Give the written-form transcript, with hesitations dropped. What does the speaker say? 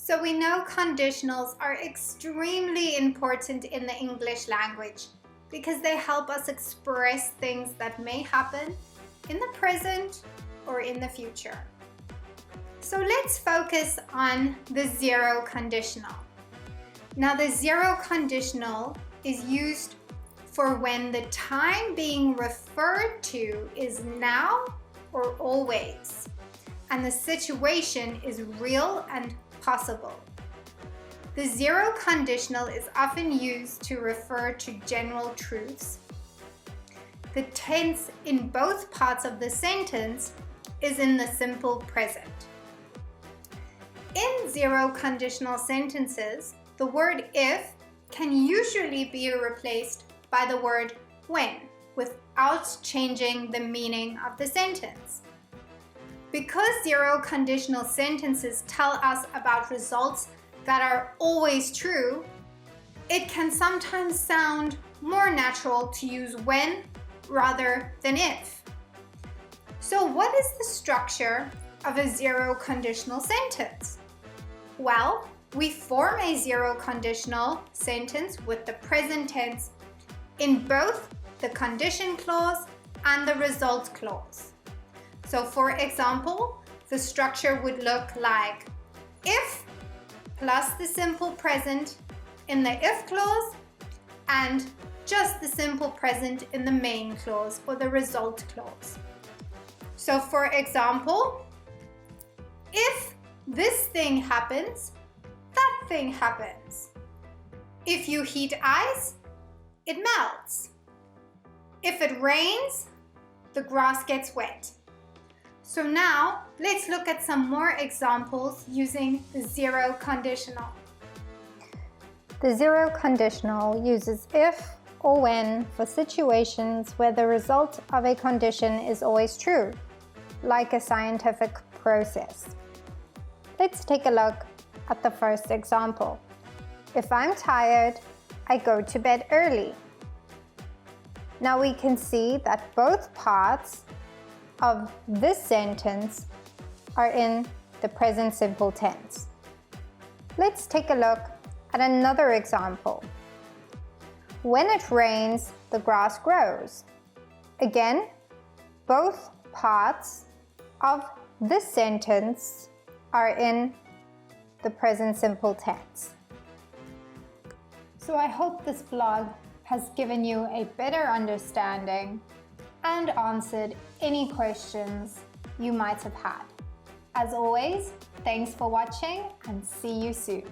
So we know conditionals are extremely important in the English language because they help us express things that may happen in the present or in the future. So let's focus on the zero conditional. Now the zero conditional is used for when the time being referred to is now or always, and the situation is real and possible. The zero conditional is often used to refer to general truths. The tense in both parts of the sentence is in the simple present. In zero conditional sentences, the word if can usually be replaced by the word when without changing the meaning of the sentence. Because zero conditional sentences tell us about results that are always true, it can sometimes sound more natural to use when rather than if. So what is the structure of a zero conditional sentence? Well, we form a zero conditional sentence with the present tense in both the condition clause and the result clause. So for example, the structure would look like if plus the simple present in the if clause and just the simple present in the main clause or the result clause. So for example, if this thing happens, that thing happens. If you heat ice, it melts. If it rains, the grass gets wet. So now let's look at some more examples using the zero conditional. The zero conditional uses if or when for situations where the result of a condition is always true, like a scientific process. Let's take a look at the first example. If I'm tired, I go to bed early. Now we can see that both parts of this sentence are in the present simple tense. Let's take a look at another example. When it rains, the grass grows. Again, both parts of this sentence are in the present simple tense. So I hope this blog has given you a better understanding and answered any questions you might have had. As always, thanks for watching and see you soon.